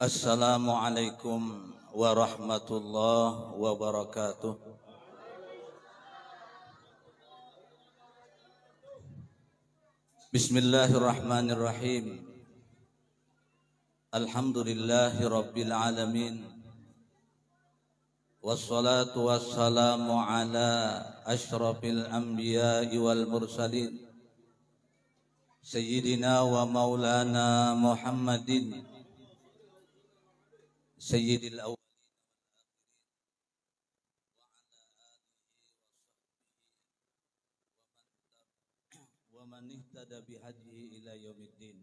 Assalamualaikum warahmatullahi wabarakatuh. Bismillahirrahmanirrahim. Alhamdulillahi rabbil alamin. Wassalatu wassalamu ala asyrafil anbiya'i wal mursalin. Sayyidina wa maulana Muhammadin Sayyidil awwalin wa man ihtada bihadihi ila yaumiddin.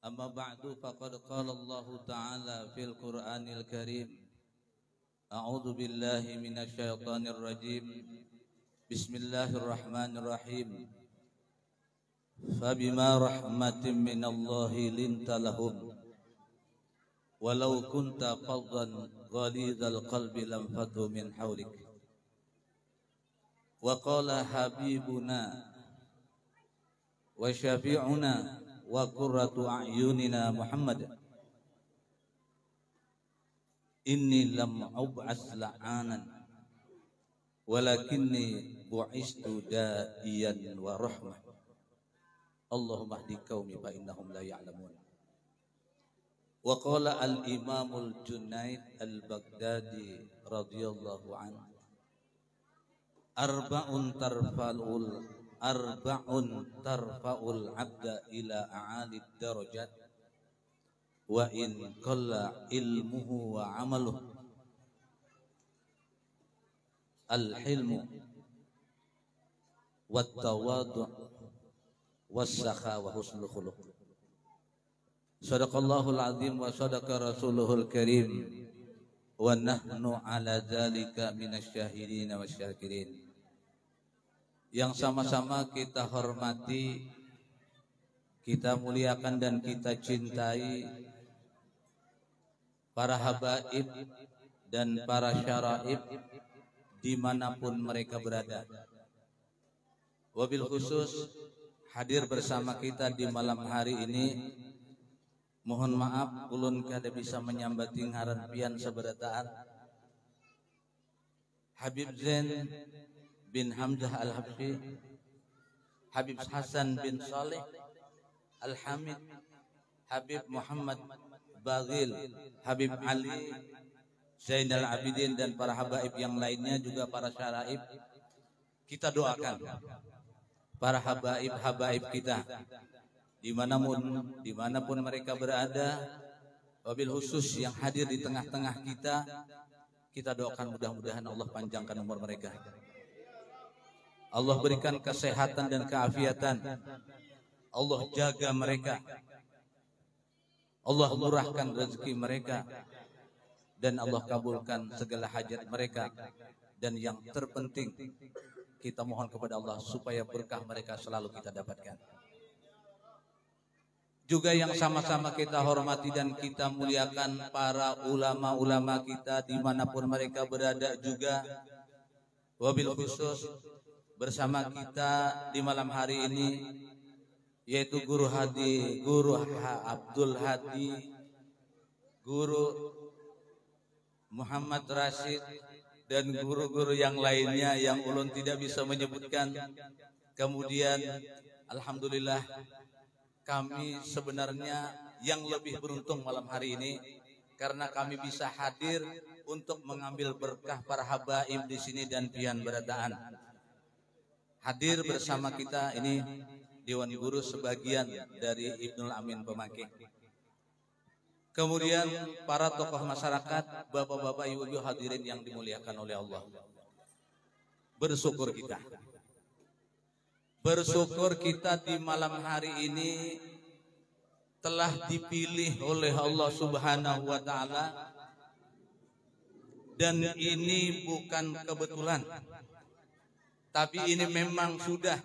Amma ba'du, faqad qala Allah Ta'ala fil Qur'anil Karim. A'udzu billahi minasy syaithanir rajim. Bismillahirrahmanirrahim. Fabima rahmatin minallahi linta lahum walau kunta faddan ghalidhal qalbi lam faddu min hawlik. Wa qala habibuna wa syafi'una wa qurratu a'yunina Muhammad, inni lam ub'as la'anan walakinni bu'istu da'iyan wa rahmah. Allahumma hdi qaumi fa innahum la ya'lamun. Wa qala al-Imamul Junaid al-Baghdadi radhiyallahu anhu, arba'un tarfa'ul 'abda ila a'alid darajat wa in qalla ilmuhu wa 'amaluhu. Al-hilmu wat-tawadu' was-sakha wa husnul khuluq. Sadaqallahul azim wa sadaqa rasuluhul karim wa nahnu ala dzalika minasyahidin wasyakirin. Yang sama-sama kita hormati, kita muliakan dan kita cintai para habaib dan para syaraib dimanapun mereka berada. Wabil khusus hadir bersama kita di malam hari ini. Mohon maaf ulun kada bisa menyambati ngaran pian sabarataan. Habib Zain bin Hamzah Al-Habsyi, Habib Hasan bin Saleh Al-Hamid, Habib Muhammad Baghil, Habib Ali Zainal Abidin dan para habaib yang lainnya, juga para syaraib. Kita doakan para habaib kita dimanapun mereka berada, wabil khusus yang hadir di tengah-tengah kita, kita doakan mudah-mudahan Allah panjangkan umur mereka, Allah berikan kesehatan dan keafiatan, Allah jaga mereka, Allah murahkan rezeki mereka, dan Allah kabulkan segala hajat mereka. Dan yang terpenting, kita mohon kepada Allah supaya berkah mereka selalu kita dapatkan. Juga yang sama-sama kita hormati dan kita muliakan para ulama-ulama kita dimanapun mereka berada juga. Wabil khusus bersama kita di malam hari ini, yaitu Guru Abdul Hadi, Guru Muhammad Rashid, dan guru-guru yang lainnya yang ulun tidak bisa menyebutkan. Kemudian alhamdulillah, kami sebenarnya yang lebih beruntung malam hari ini karena kami bisa hadir untuk mengambil berkah para habaib di sini dan pian berataan. Hadir bersama kita ini Dewan Guru sebagian dari Ibnul Amin Pemaking. Kemudian para tokoh masyarakat, bapak-bapak, ibu-ibu hadirin yang dimuliakan oleh Allah. Bersyukur kita di malam hari ini telah dipilih oleh Allah Subhanahu wa Ta'ala, dan ini bukan kebetulan, tapi ini memang sudah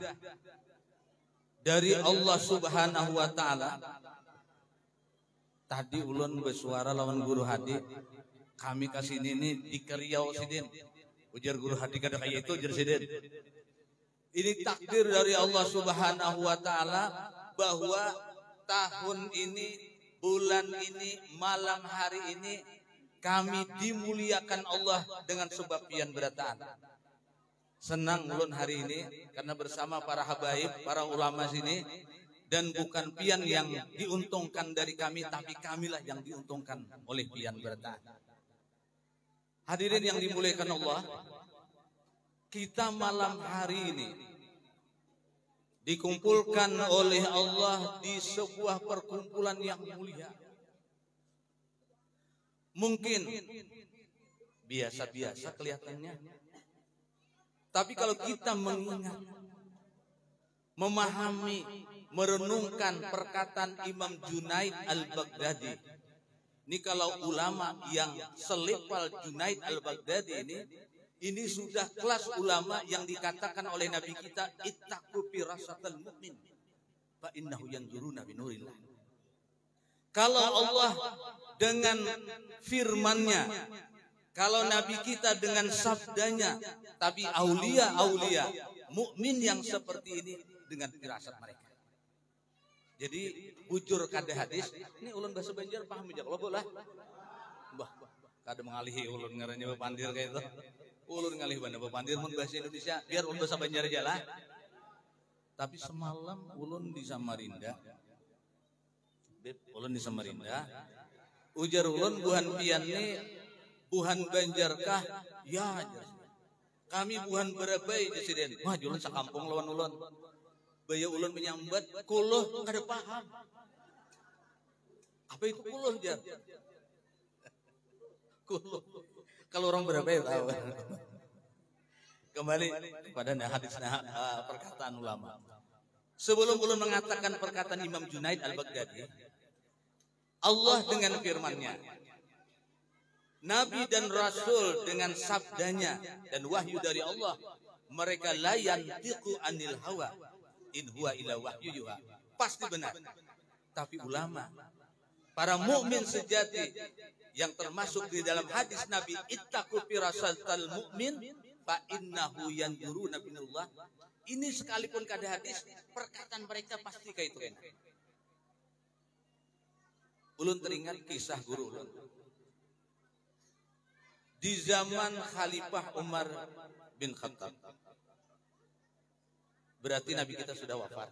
dari Allah Subhanahu wa Ta'ala. Tadi ulun bersuara lawan Guru Hadi, kami kasih ini di Riau sidin. Ujar Guru Hadi kada kayak itu, ujar sidin. Ini takdir dari Allah Subhanahu wa Ta'ala bahwa tahun ini bulan ini, malam hari ini kami dimuliakan Allah dengan sebab pian berataan. Senang ulun hari ini karena bersama para habaib, para ulama sini, dan bukan pian yang diuntungkan dari kami, tapi kamilah yang diuntungkan oleh pian berataan. Hadirin yang dimuliakan Allah, kita malam hari ini dikumpulkan oleh Allah di sebuah perkumpulan yang mulia. Mungkin biasa-biasa kelihatannya, tapi kalau kita mengingat, memahami, merenungkan perkataan Imam Junaid al-Baghdadi. Ini kalau ulama yang selepal Junaid al-Baghdadi ini sudah kelas ulama yang dikatakan oleh Nabi kita, ittaqu firasatal mu'min fa innahu yanzuruna binurillah. Kalau Allah dengan firman-Nya, kalau Nabi kita dengan sabdanya, tapi aulia-aulia mukmin yang seperti ini dengan firasat mereka. Jadi bujur kada hadis, ini ulun bahasa Banjar paham aja kalau boleh. Bah, kada mengalihi ulun ngarannya bepandir kayak itu. Ulun ngalih bana bepandir mun bahasa Indonesia, biar ulun bahasa Banjar aja lah. Tapi semalam ulun di Samarinda. Ulun di Samarinda. Ujar ulun buhan pian ni buhan Banjarkah? Ya, kami buhan berabai Presiden. Wah, ulun sakampung lawan ulun. Baya ulun menyambat, kuluh kada paham. Apa itu kuluh, Jar? Kuluh. Kalau orang berabai tahu. Kembali kepada hadis perkataan ulama. Sebelum ulun mengatakan perkataan Imam Junaid al-Baghdadi, Allah dengan firman-Nya, Nabi dan Rasul dengan sabdanya dan wahyu dari Allah, mereka la yantiqu anil hawa in huwa illa wahyu yuha. Pasti benar. Tapi ulama, para mukmin sejati yang termasuk di dalam hadis Nabi, ittaqu firasatal mu'min fa innahu yanzuruna binallah. Ini sekalipun kada hadis, perkataan mereka pasti kayak itu. Ulun teringat kisah guru ulun. Di zaman Khalifah Umar bin Khattab. Berarti Nabi kita sudah wafat.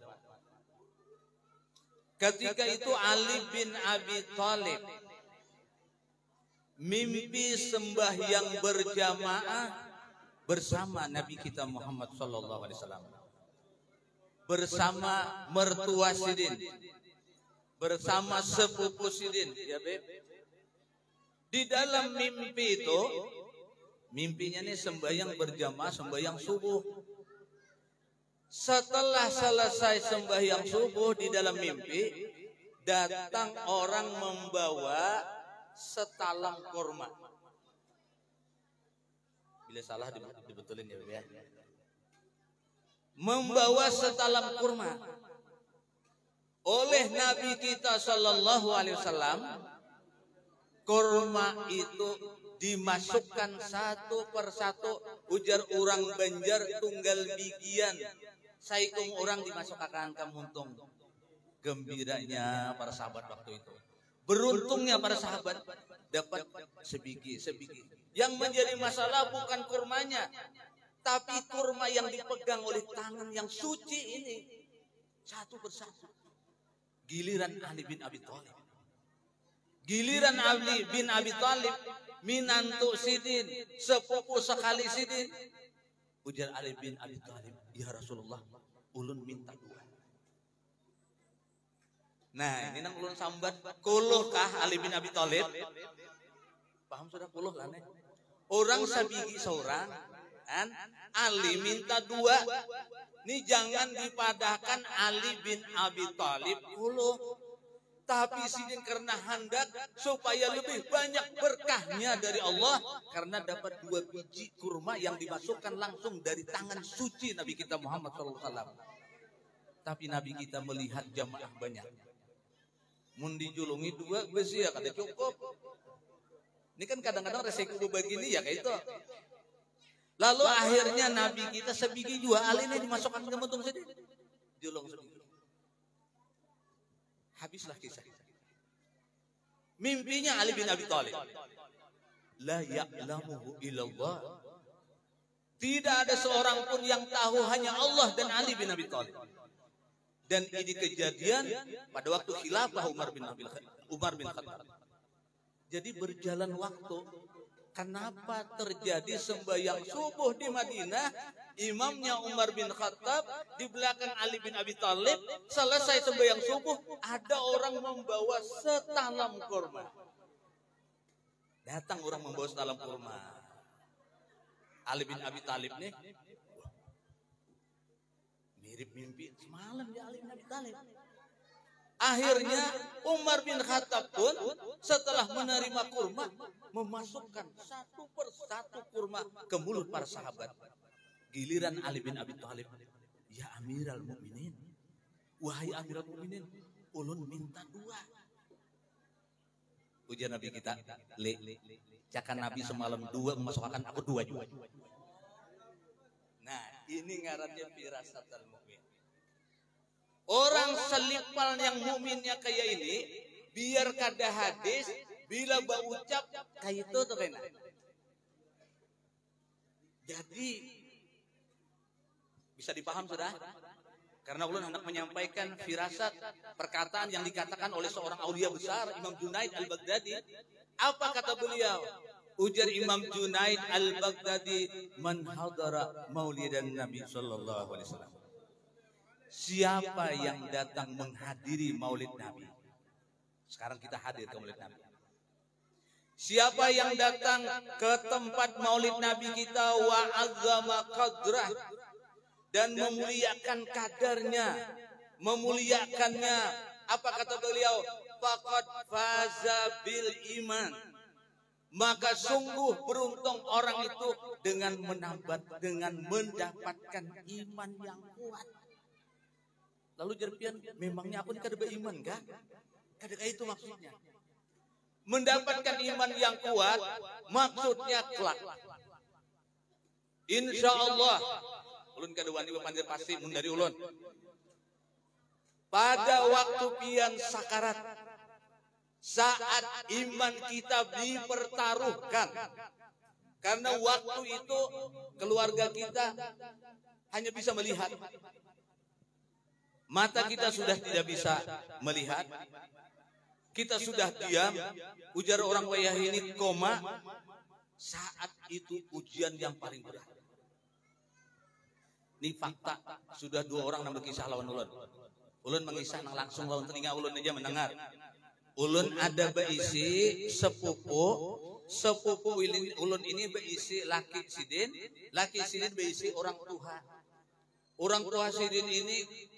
Ketika itu Ali bin Abi Thalib mimpi sembahyang berjamaah bersama Nabi kita Muhammad sallallahu alaihi wasallam. Bersama mertua Sidin. Bersama sepupu Sidin, ya Beb. Di dalam mimpi itu, mimpinya nih sembahyang berjamaah, sembahyang subuh. Setelah selesai sembahyang subuh di dalam mimpi, datang orang membawa setalang kurma. Bila salah dibetulin ya. Membawa setalang kurma. Oleh Nabi kita sallallahu alaihi wasallam, kurma itu dimasukkan satu persatu, ujar orang Banjar tunggal bigian. Saikum orang dimasukkan kamuntung. Gembiranya para sahabat waktu itu. Beruntungnya para sahabat dapat sebiji. Yang menjadi masalah bukan kurmanya, tapi kurma yang dipegang oleh tangan yang suci ini. Satu persatu. Giliran Ali bin Abi Thalib. Giliran Ali bin Abi Thalib, minantu Sidin, sepupu sekali Sidin. Ujar Ali bin Abi Thalib, ya Rasulullah, ulun minta dua. Nah, ini nang ulun sambat, kuluh kah Ali bin Abi Thalib? Paham sudah kuluh lah nih. Orang sabigi seorang, kan? Ali minta dua. Ini jangan dipadahkan Ali bin Abi Thalib kuluh. Tapi Sidin karena hendak supaya lebih banyak berkahnya dari Allah, karena dapat 2 biji kurma yang dimasukkan langsung dari tangan suci Nabi kita Muhammad SAW. Tapi Nabi kita melihat jamaah banyak. Mun dijulungi 2 besi ya kada cukup. Ini kan kadang-kadang resiko begini ya kayak itu. Lalu akhirnya Nabi kita sebiji jua alina dimasukkan ke muntung Sidin. Julung sebiji. Habislah kisah. Mimpinya Ali bin Abi Thalib. La ya'lamuhu illallah. Tidak ada seorang pun yang tahu, hanya Allah dan Ali bin Abi Thalib. Dan ini kejadian pada waktu khilafah Umar bin Khattab. Jadi berjalan waktu, kenapa terjadi sembahyang subuh di Madinah, imamnya Umar bin Khattab, di belakang Ali bin Abi Thalib, selesai sembahyang subuh, ada orang membawa setalam kurma. Datang orang membawa setalam kurma. Ali bin Abi Thalib nih, mirip mimpi semalam ya Ali bin Abi Thalib. Akhirnya Umar bin Khattab pun setelah menerima kurma, memasukkan satu persatu kurma ke mulut para sahabat. Giliran Ali bin Abi Thalib, ya Amiral Mukminin, wahai Amiral Mukminin, ulun minta dua. Ujian Nabi kita, cakan Nabi semalam dua, memasukkan aku dua juga. Nah, ini ngarannya firasatul mukmin. Orang selipal yang mukminnya kayak ini, biar kada hadis, bila berucap kayak itu tuh kena. Jadi bisa dipaham sudah? Karena ulun hendak menyampaikan firasat perkataan yang dikatakan oleh seorang aulia besar, Imam Junaid Al-Baghdadi. Apa kata beliau? Ujar Imam Junaid Al-Baghdadi, man hadara maulidan Nabi sallallahu alaihi wasallam. Siapa yang datang menghadiri maulid Nabi? Sekarang kita hadir ke maulid Nabi. Siapa yang datang ke tempat maulid Nabi kita, wa azzama qadrah, dan memuliakan kadarnya, memuliakannya. Apa kata beliau? Faqad faza bil iman. Maka sungguh beruntung orang itu dengan mendapatkan iman yang kuat. Lalu jerpian, memangnya aku ini kada beriman kah? Kada kayak itu maksudnya. Mendapatkan iman yang kuat, maksudnya kelak. Insya Allah, ulun kada wani bepandir pasti mun dari ulun. Pada waktu pian sakarat, saat iman kita dipertaruhkan, karena waktu itu keluarga kita hanya bisa melihat. Mata kita sudah tidak bisa melihat. Kita sudah diam. Ujar orang wayah ini koma. Saat itu ujian yang paling berat. Ini fakta. Sudah dua orang yang berkisah lawan ulun. Ulun mengisah langsung lawan telinga ulun aja mendengar. Ulun ada berisi sepupu. Sepupu ulun ini berisi laki sidin. Laki sidin berisi orang tua. Orang tua sidin ini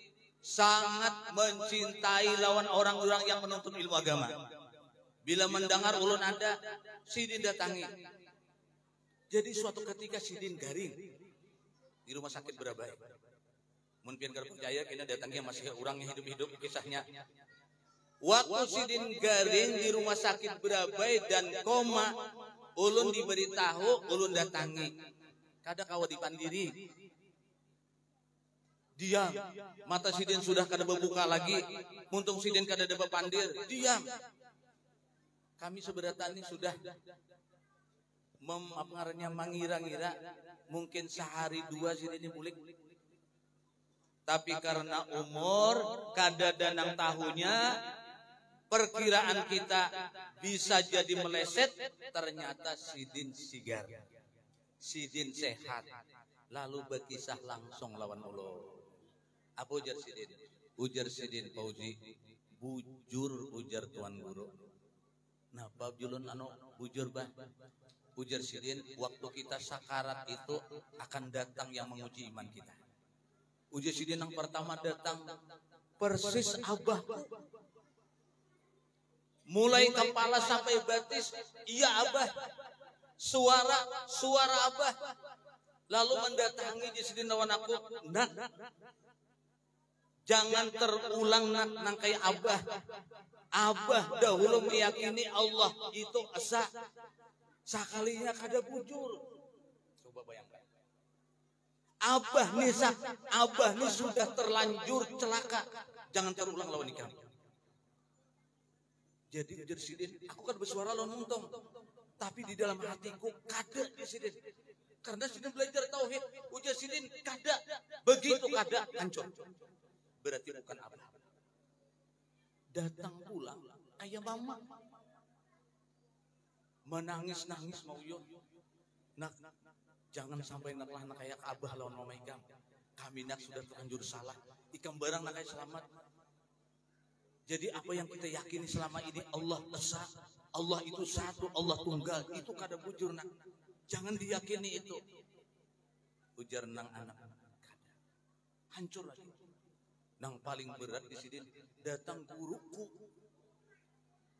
sangat mencintai lawan orang-orang yang menuntut ilmu agama. Bila mendengar ulun ada, sidin datangi. Jadi suatu ketika sidin garing di rumah sakit Berabai. Mungkin kalau percaya kena datangi masih orang yang hidup-hidup kisahnya. Waktu sidin garing di rumah sakit Berabai dan koma, ulun diberitahu, ulun datangi. Kada kawa dipandiri. Diam. Mata sidin sudah kada berbuka lagi. Muntung sidin kada ada bepandir. Diam. Kami sebenarnya ini sudah mengira-ngira mungkin sehari dua sidin ini pulih. Tapi karena umur kada danang tahunya, perkiraan kita bisa jadi meleset. Ternyata sidin sigar, sidin sehat. Lalu berkisah langsung lawan ulun. Apa ujar sidin? Ujar sidin Fauzi, bujur ujar tuan guru. Nah, bab julun bujur bah. Ujar sidin, waktu kita sakarat itu akan datang yang menguji iman kita. Ujar sidin yang pertama datang persis abahku. Mulai kepala sampai batis, iya abah. Suara abah. Lalu mendatangi di sidin lawan aku, nak. Jangan terulang nang kayak abah. Abah dahulu meyakini Allah itu esa. Sekalinya kada bujur. Coba bayangkan. Abah nih sudah terlanjur celaka. Jangan terulang lawan kami. Jadi ujar sidin, aku kan bersuara lontong, tapi di dalam hatiku kada di sidin. Karena sidin belajar tauhid, ujar sidin kada, begitu kada hancur. Berarti bukan abah. Datang pulang ayah mama, menangis-nangis mau yo. Nak, jangan sampai naklah nak kayak abah lawan mama ikam. Kami nak sudah terlanjur salah. Ikam barang nak kayak selamat. Jadi apa yang kita yakini selama ini Allah esa, Allah itu satu, Allah tunggal, itu kada bujur nak. Jangan diyakini itu. Ujar nang anak, kada. Hancur lagi. Nang paling berat di sini datang guruku.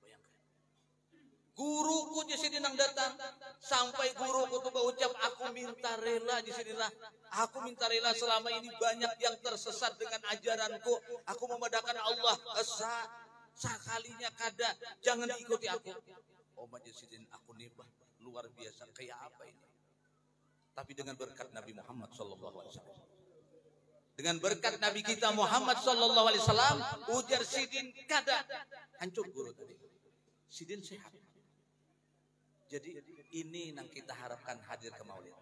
Bayangkan. Guruku di sini nang datang sampai guruku tuh berucap, aku minta rela di sinilah. Aku minta rela selama ini banyak yang tersesat dengan ajaranku. Aku memadakan Allah esa, sekalinya kada, jangan diikuti aku. Oh majesidin, aku nibah luar biasa, kayak apa ini? Tapi dengan berkat Nabi Muhammad sallallahu alaihi wasallam. Dengan berkat Nabi kita Muhammad sallallahu alaihi wasallam, ujar sidin kada hancur guru tadi. Sidin sehat. Jadi ini yang kita harapkan hadir ke Maulid.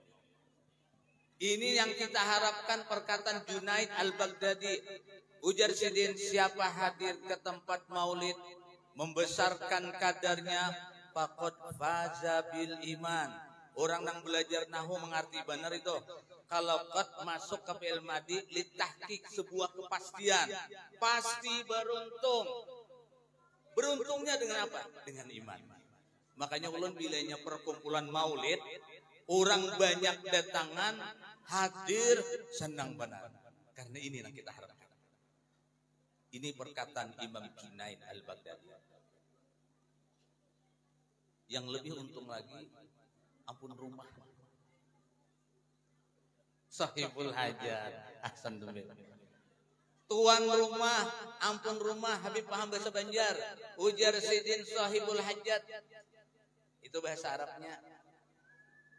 Ini yang kita harapkan perkataan Junaid Al-Baghdadi. Ujar sidin, siapa hadir ke tempat Maulid membesarkan kadarnya, faqad faza bil iman. Orang yang belajar nahu mengerti benar itu. Kalau qad masuk ke fi'il madi litahqiq, sebuah kepastian. Pasti beruntung. Beruntungnya dengan apa? Dengan iman. Makanya ulun bilanya perkumpulan Maulid, orang banyak datangan, hadir, senang benar. Karena ini yang kita harapkan. Ini perkataan Imam Junaid Al-Baghdadi. Yang lebih untung lagi, ampun rumah. Sahibul hajat. Ahsan dumil. Tuan rumah, ampun rumah, Habib paham bahasa Banjar. Ujar sidin sahibul hajat. Itu bahasa Arabnya.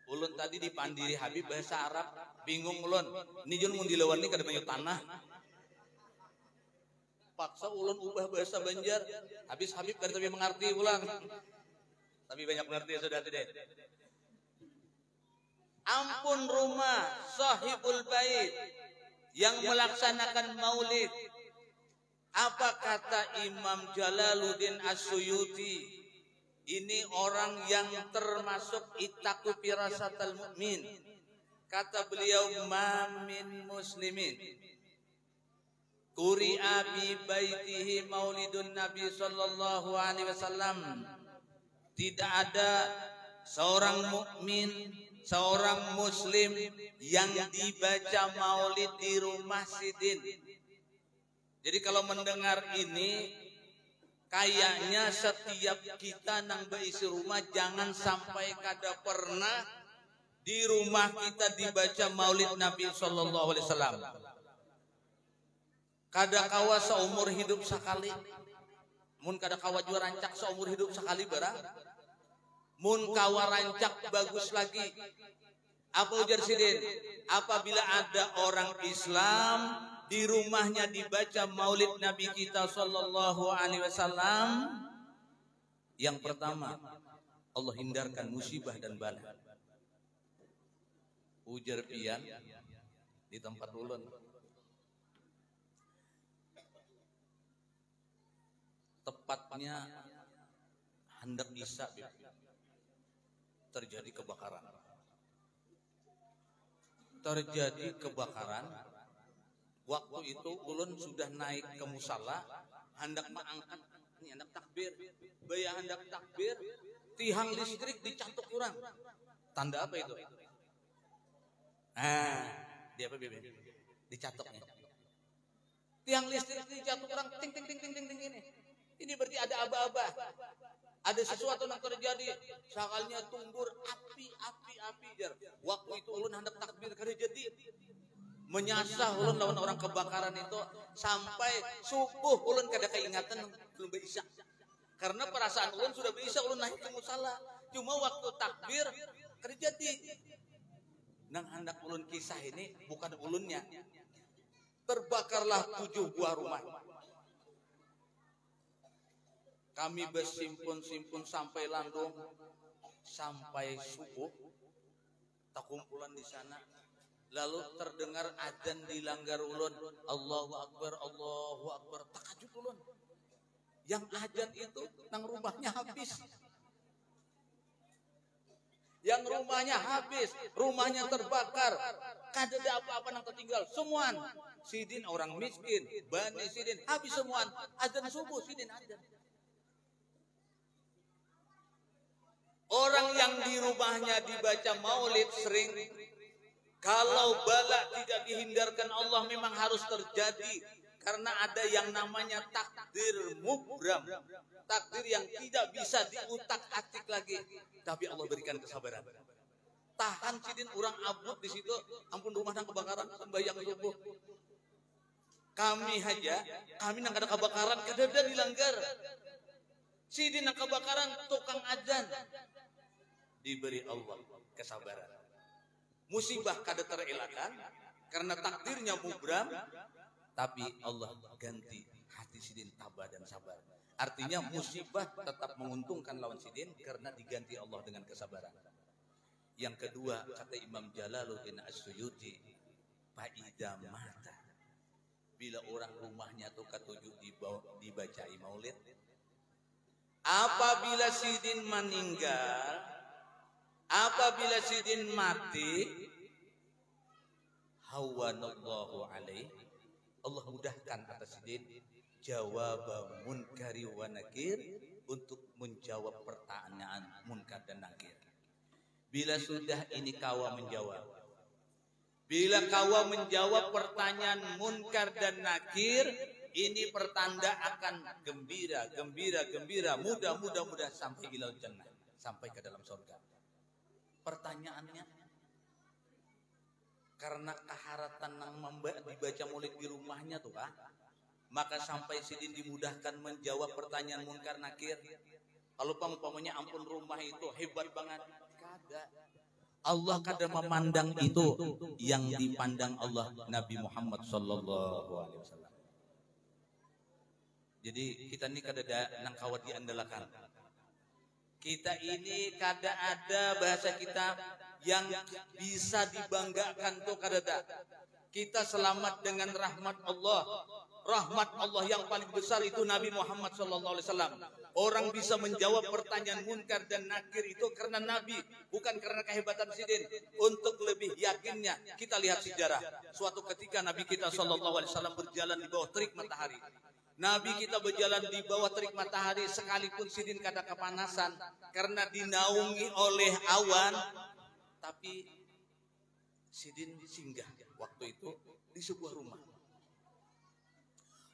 Ulun tadi dipandiri Habib bahasa Arab, bingung ulun. Ini jun mun dilawan ni kada banyak tanah. Paksa ulun ubah bahasa Banjar. Habis Habib kada tapi mengerti ulang. Tapi banyak mengerti ya sudah tidak. Ampun rumah sahibul bait yang melaksanakan maulid. Apa kata Imam Jalaluddin As-Suyuti? Ini orang yang termasuk ittaqu firasatal mu'min. Kata beliau, ma min muslimin quri'a bi baitihi maulidun Nabi sallallahu alaihi wasallam. Tidak ada seorang mukmin, seorang muslim yang dibaca maulid di rumah sidin. Jadi kalau mendengar ini, kayaknya setiap kita nang beisi rumah jangan sampai kada pernah di rumah kita dibaca maulid Nabi sallallahu alaihi wasallam. Kada kawa seumur hidup sekali. Mun kada kawa jua rancak seumur hidup sekali barang. Mun kawa rancak bagus lagi. Apa ujar sidin? Apabila ada orang Islam di rumahnya dibaca maulid Nabi kita sallallahu alaihi wasallam, yang pertama Allah hindarkan musibah dan bala. Ujar pian di tempat ulun. Tepatnya hendak isya terjadi kebakaran. Terjadi kebakaran. Waktu itu ulun sudah naik ke musala, hendak mengangkat, ini hendak takbir. Baya hendak takbir, tiang listrik dicatuk kurang. Tanda apa itu? Dia apa bebe? Dicatuknya. Tiang listrik dicatuk kurang, ting ting ting ting ting ting ini. Ini berarti ada aba-aba. Ada sesuatu yang terjadi. Sakalnya tumbur api jar. Waktu itu ulun hendak takbir kada jadi. Menyasah ulun lawan orang kebakaran itu sampai subuh ulun kada keingatan belum berisya. Karena perasaan ulun sudah berisya, ulun naik ke musala. Cuma waktu takbir kada jadi. Nang hendak ulun kisah ini bukan ulunnya. Terbakarlah 7 buah rumah. Kami bersimpun-simpun sampai Landung, sampai subuh, tak kumpulan di sana. Lalu terdengar adzan di Langgar Ulun, Allahu Akbar, Allahu Akbar. Takjub ulun. Yang adzan itu nang rumahnya habis. Yang rumahnya habis, rumahnya terbakar. Kada ada apa-apa nang tertinggal. Semuaan. Sidin orang miskin, Bani Sidin habis semuaan. Adzan subuh Sidin adzan. Orang yang di rumahnya dibaca maulid sering, kalau bala tidak dihindarkan Allah memang harus terjadi. Karena ada yang namanya takdir mubram. Takdir yang tidak bisa diutak-atik lagi. Tapi Allah berikan kesabaran. Tahan Sidin orang abut di situ. Ampun rumah nang kebakaran, sembahyang subuh. Kami nang ada kebakaran, kadada di Langgar. Sidin nang kebakaran, tukang adzan. Diberi Allah kesabaran. Musibah kada terelakkan karena takdirnya mubram, tapi Allah ganti hati Sidin tabah dan sabar. Artinya musibah tetap menguntungkan lawan Sidin karena diganti Allah dengan kesabaran. Yang kedua, kata Imam Jalaluddin As-Suyuti, faida mata. Bila orang rumahnya tuh ketujuh dibacai maulid, apabila Sidin meninggal, apabila Sidin mati, hawanallahu alaih, Allah mudahkan atas Sidin jawab munkari wa nakir, untuk menjawab pertanyaan munkar dan nakir. Bila sudah ini kawa menjawab, bila kawa menjawab pertanyaan munkar dan nakir, ini pertanda akan gembira, gembira, gembira, mudah sampai ilal jannah, sampai ke dalam surga. Pertanyaannya, karena keharatan nang dibaca maulid di rumahnya tuh maka sampai Sidin dimudahkan menjawab pertanyaan munkar nakir. Kalau pampamanya ampun rumah itu hebat banget, kada. Allah kada memandang itu, yang dipandang Allah Nabi Muhammad sallallahu alaihi wasallam. Jadi kita ini kada ada nang kawat diandalkan. Kita ini kada ada bahasa kita yang bisa dibanggakan tuh kada ada. Kita selamat dengan rahmat Allah. Rahmat Allah yang paling besar itu Nabi Muhammad SAW. Orang bisa menjawab pertanyaan munkar dan nakir itu karena Nabi, bukan karena kehebatan Sidin. Untuk lebih yakinnya, kita lihat sejarah. Suatu ketika Nabi kita SAW berjalan di bawah terik matahari. Nabi kita berjalan di bawah terik matahari, sekalipun Sidin kada kepanasan karena dinaungi oleh awan, tapi Sidin singgah waktu itu di sebuah rumah.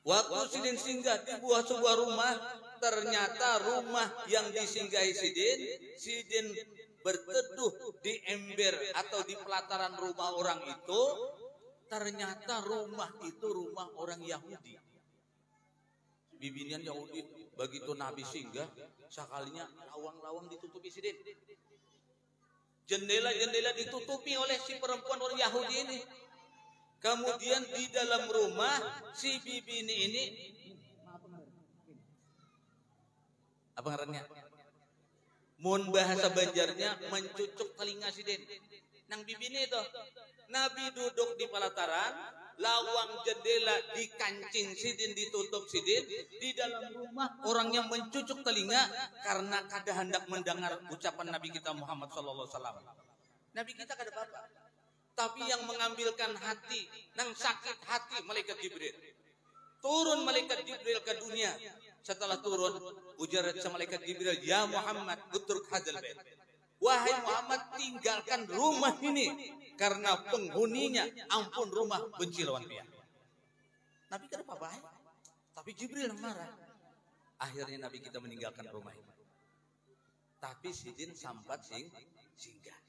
Waktu Sidin singgah di sebuah rumah, ternyata rumah yang disinggahi Sidin berteduh di ember atau di pelataran rumah orang itu, ternyata rumah itu rumah orang Yahudi. Bibinian Yahudi, begitu Nabi singgah, sekalinya lawang-lawang ditutupi Sidin. Jendela-jendela ditutupi oleh si perempuan orang Yahudi ini. Kemudian di dalam rumah si bibi ini apa ngarannya? Mun bahasa Banjarnya mencucuk telinga Sidin. Nang bibi ini itu Nabi duduk di pelataran, lawang jendela dikancing Sidin, ditutup Sidin. Di dalam rumah orang yang mencucuk telinga karena kada hendak mendengar ucapan Nabi kita Muhammad sallallahu alaihi wasallam. Nabi kita kada apa-apa. Tapi yang mengambilkan hati, nang sakit hati malaikat Jibril. Turun malaikat Jibril ke dunia. Setelah turun, ujar sama malaikat Jibril, ya Muhammad, utruk hadzal bait. Wahai Muhammad, tinggalkan rumah ini karena penghuninya ampun rumah benci lawan dia. Nabi kada apa-apa, tapi Jibril marah. Akhirnya Nabi kita meninggalkan rumah ini. Tapi Sidin sampat singgah.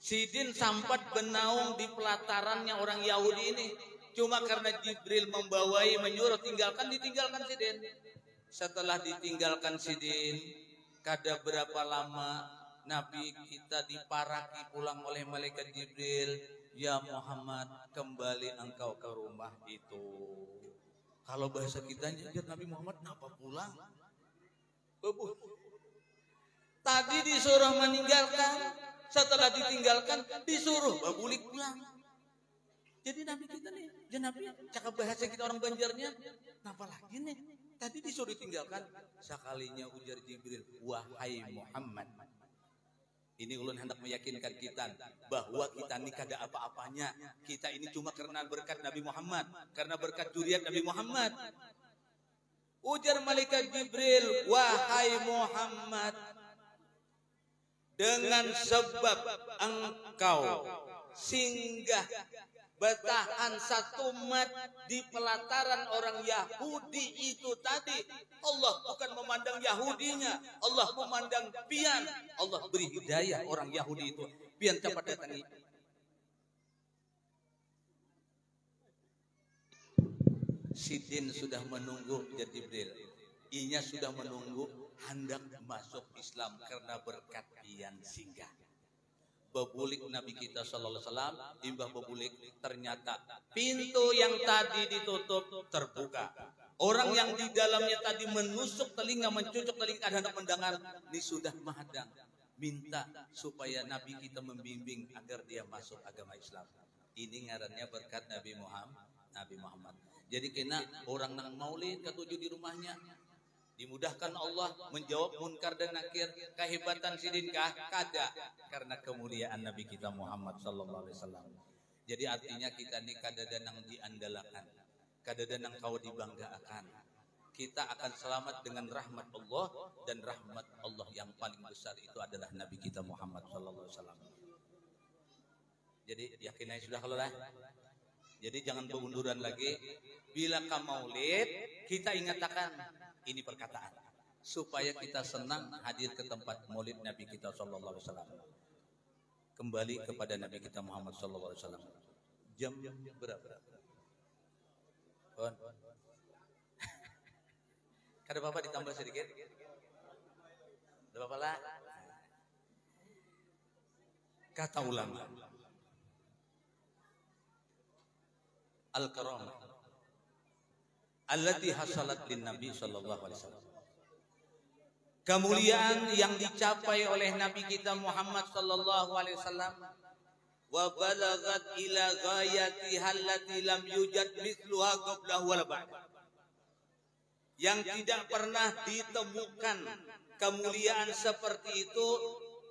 Sidin sampat benaung di pelatarannya orang Yahudi ini. Cuma karena Jibril membawai, menyuruh ditinggalkan Sidin. Setelah ditinggalkan Sidin, kada berapa lama Nabi kita diparaki pulang oleh malaikat Jibril. Ya Muhammad, kembali engkau ke rumah itu. Kalau bahasa kita Nabi Muhammad kenapa pulang? Tadi disuruh meninggalkan, setelah ditinggalkan disuruh babulik pulang. Jadi Nabi kita nih, Nabi cakap bahasa kita orang Banjarnya, kenapa lagi nih? Tadi disuruh tinggalkan, sekalinya ujar Jibril, wahai Muhammad. Ini ulun hendak meyakinkan kita bahwa kita ini kada apa-apanya. Kita ini cuma karena berkat Nabi Muhammad, karena berkat zuriat Nabi Muhammad. Ujar malaikat Jibril, wahai Muhammad, dengan sebab engkau singgah bertahan satu mat di pelataran orang Yahudi itu tadi, Allah bukan memandang Yahudinya, Allah memandang pian. Allah beri hidayah orang Yahudi itu, pian cepat datangi. Sidin sudah menunggu Jibril, inya sudah menunggu hendak masuk Islam karena berkat pian singgah. Babulik Nabi kita sallallahu alaihi wasallam, imbah babulik ternyata pintu yang tadi ditutup terbuka. Orang yang di dalamnya tadi menusuk telinga, mencucuk telinga, ada hendak mendengar, ini sudah menghadang, minta supaya Nabi kita membimbing agar dia masuk agama Islam. Ini ngarannya berkat Nabi Muhammad. Jadi kena orang nang maulid ketujuh di rumahnya, dimudahkan Allah menjawab munkar dan nakir. Kehebatan sidinkah? Kada, karena kemuliaan Nabi kita Muhammad sallallahu alaihi wasallam. Jadi artinya kita ini kada danang diandalakan, kada danang kau dibanggakan. Kita akan selamat dengan rahmat Allah, dan rahmat Allah yang paling besar itu adalah Nabi kita Muhammad sallallahu alaihi wasallam. Jadi yakin aja sudah kalau lah. Jadi jangan berunduran lagi. Bila kamu maulid, kita ingatkan ini perkataan supaya kita senang hadir ke tempat maulid Nabi kita sallallahu alaihi wasallam. Kembali kepada Nabi kita Muhammad sallallahu alaihi wasallam. Jam berapa? Kon. Kada apa-apa ditambah sedikit. Ada apa-apa lah. Kata ulama, al-karamah allati hasalat lin Nabi sallallahu alaihi wasallam. Kemuliaan yang dicapai oleh Nabi kita Muhammad sallallahu alaihi wasallam, wa balagat ila ghayatiha allati lam yujad mithluha qablahu wala ba'd. Yang tidak pernah ditemukan kemuliaan seperti itu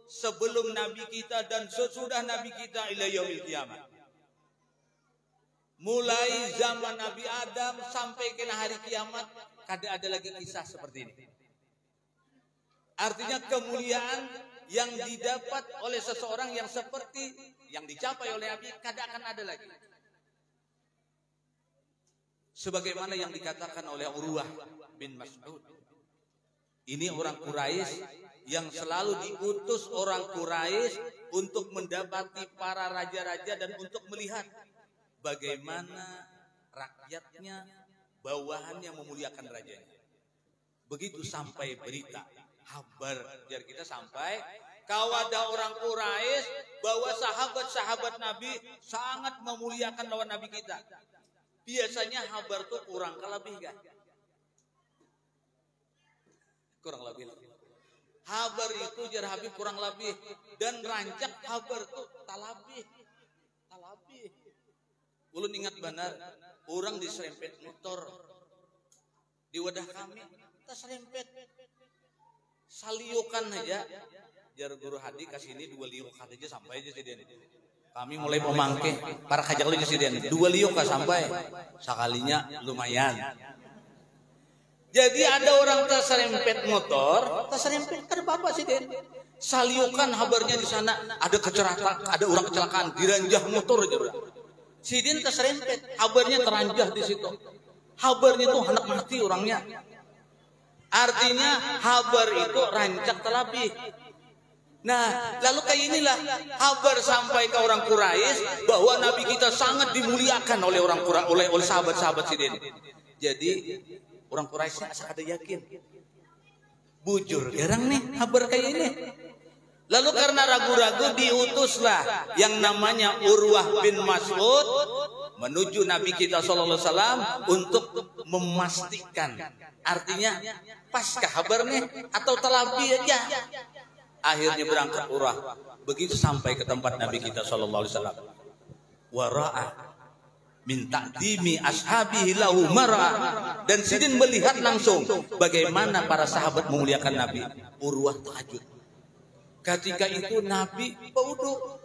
sebelum Nabi kita dan sesudah Nabi kita ila yaumil qiyamah. Mulai zaman Nabi Adam sampai ke hari kiamat, kada ada lagi kisah seperti ini. Artinya kemuliaan yang didapat oleh seseorang yang seperti yang dicapai oleh Nabi kada akan ada lagi. Sebagaimana yang dikatakan oleh Urwah bin Mas'ud. Ini orang Quraisy yang selalu diutus orang Quraisy untuk mendapati para raja-raja dan untuk melihat bagaimana rakyatnya, bawahannya memuliakan rajanya. Begitu sampai berita, kabar dari kita sampai, kalau ada orang Quraisy bahwa sahabat-sahabat Nabi sangat memuliakan lawan Nabi kita. Biasanya kabar tuh kurang kelebih kan? Kurang lebih. Kabar itu jar Habib kurang lebih, dan rancak kabar tuh talabih. Ulun ingat benar, orang diserempet motor di wadah kami, kita serempet, saliukan aja. Jar guru Hadi kasih ini 2 liuk aja sampai aja sih dia. Kami mulai memangke, para kajak lu sih dia. 2 liuk sampai, sekalinya lumayan. Jadi ada orang terserempet motor, terserempet ada apa sih dia? Saliukan kabarnya di sana, ada kecelakaan, ada orang kecelakaan, diranjah motor aja. Sidin terserempet, kabarnya teranjah di situ. Kabarnya itu hendak mati orangnya. Artinya kabar itu rancak telabih. Nah, lalu kayak inilah kabar sampai ke orang Quraisy bahwa Nabi kita sangat dimuliakan oleh orang Quraisy, oleh sahabat-sahabat Sidin. Jadi orang Quraisy asa ada yakin. Bujur jarang nih kabar kayak ini. Lalu karena ragu-ragu diutuslah yang namanya Urwah bin Mas'ud menuju Nabi kita sallallahu alaihi wasallam untuk memastikan. Artinya pasca kabarnya atau talabi aja. Akhirnya berangkat Urwah. Begitu sampai ke tempat Nabi kita sallallahu alaihi wasallam. Wara'a min ta'dimi ashabihi lahu mar'a, dan Sidin melihat langsung bagaimana para sahabat memuliakan Nabi. Urwah takjub. Ketika itu Nabi baudu.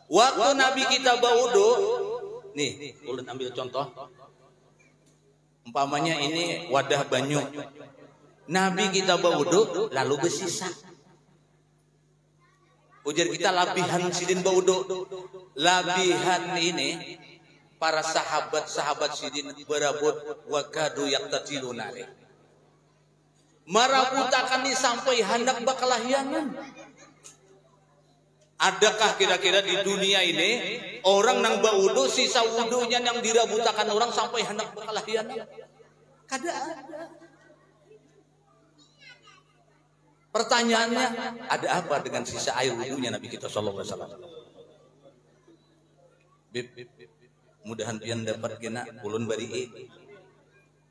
Waktu Nabi kita baudu, nih, ulun ambil contoh. Umpamanya ini wadah banyu. Nabi kita baudu lalu bersisa. Ujar kita labihan Sidin baudu. Labihan ini para sahabat-sahabat Sidin berabut wakadu yaqtatiluna. Marabutakan ni sampai hendak bakalahianan. Adakah kira-kira di dunia ini orang nang baudu sisa wudunya yang dirabutakan orang sampai hendak bakalahianan? Kada ada. Pertanyaannya, ada apa dengan sisa air wudunya Nabi kita sallallahu alaihi wasallam? Mudahan pian dapat kena ulun bari.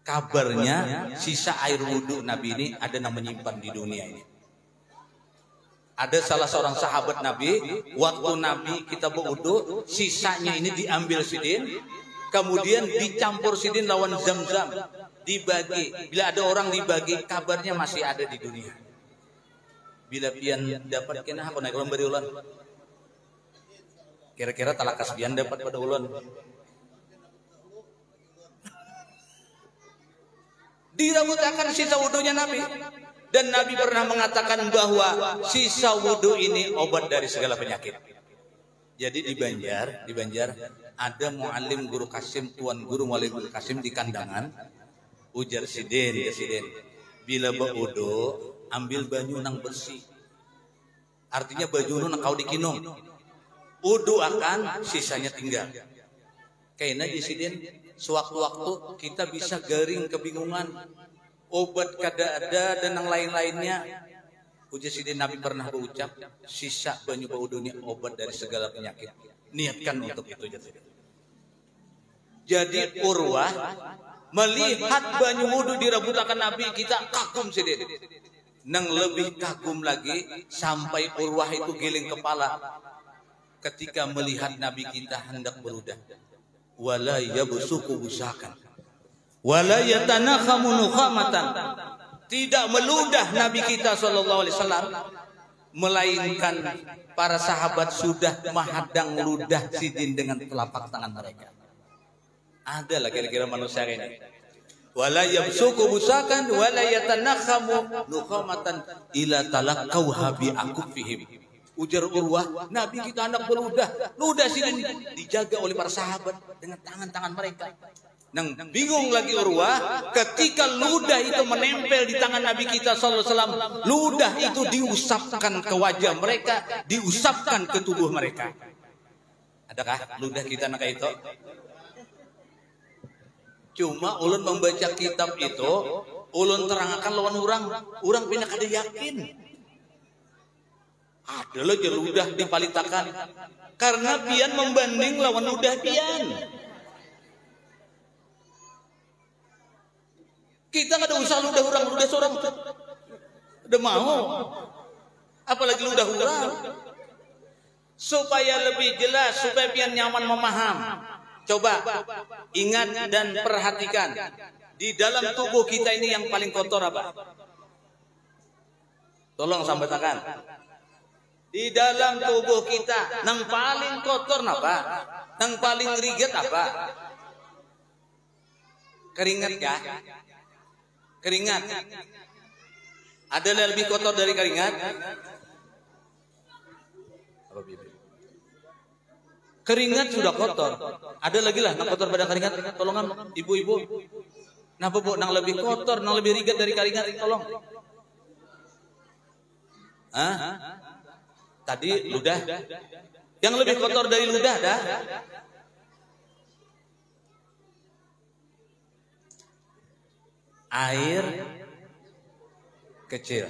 Kabarnya sisa air wudu Nabi ini ada yang menyimpan di dunia ini. Ada salah seorang sahabat Nabi, waktu Nabi kita berwudu, sisanya ini diambil Sidin, kemudian dicampur Sidin lawan Zam-Zam, dibagi. Bila ada orang dibagi, kabarnya masih ada di dunia. Bila pian dapat kena aku naik ulun bari ulun. Kira-kira talakas pian dapat pada ulun. Dirabutakan sisa wudunya Nabi. Dan Nabi pernah mengatakan bahwa sisa wudu ini obat dari segala penyakit. Jadi di Banjar ada muallim guru Kasim, tuan guru muallim guru Kasim di kandangan. Ujar Sidin, bila berwudu ambil banyu nang bersih. Artinya baju nang kau dikinum. Wudu akan, sisanya tinggal. Kayaknya di Sidin sewaktu-waktu kita bisa garing kebingungan. Obat kada ada dan yang lain-lainnya. Ujar Sidin Nabi pernah berucap, sisa banyu baudu ini obat dari segala penyakit. Niatkan untuk itu. Jadi Urwah melihat banyu wudu dirabutakan Nabi, kita kagum Sidin. Nang lebih kagum lagi sampai Urwah itu giling kepala ketika melihat Nabi kita hendak berudah. Wala yabsuku busakan. Wala yatanakhamu nukhamatan. Tidak meludah Nabi kita sallallahu alaihi wasallam, melainkan para sahabat sudah menghadang ludah Sidin dengan telapak tangan mereka. Ada lah kira-kira manusia ini. Wala yabsuku busakan wala yatanakhamu nukhamatan ila talaqqauha bi akufihim. Ujar Urwah, Nabi kita hendak beludah. Ludah Sidin dijaga oleh para sahabat dengan tangan-tangan mereka. Nang bingung lagi Urwah, ketika ludah itu menempel di tangan Nabi kita sallallahu alaihi wasallam, ludah itu diusapkan ke wajah mereka, diusapkan ke tubuh mereka. Adakah ludah kita nak itu? Cuma ulun membaca kitab itu, ulun terangkan lawan orang pindah kada yakin. Adalah je ludah dipalitakan, karena pian membanding lawan ludah pian. Kita nggak ada usah ludah seorang udah mau, apalagi ludah orang. Supaya lebih jelas, supaya pian nyaman memaham. Coba ingat dan perhatikan, di dalam tubuh kita ini yang paling kotor apa? Tolong sampaikan. Di dalam tubuh kita, yang paling kotor apa? Yang paling riget apa? Keringat kah? Keringat. Ada yang lebih kotor dari keringat? Keringat sudah kotor. Ada lagi lah yang kotor pada keringat. Tolongan ibu-ibu. Napa bu? Yang lebih kotor, yang lebih riget dari keringat? Tolong. Tadi ludah. Yang lebih kotor dari ludah dah. Air kecil.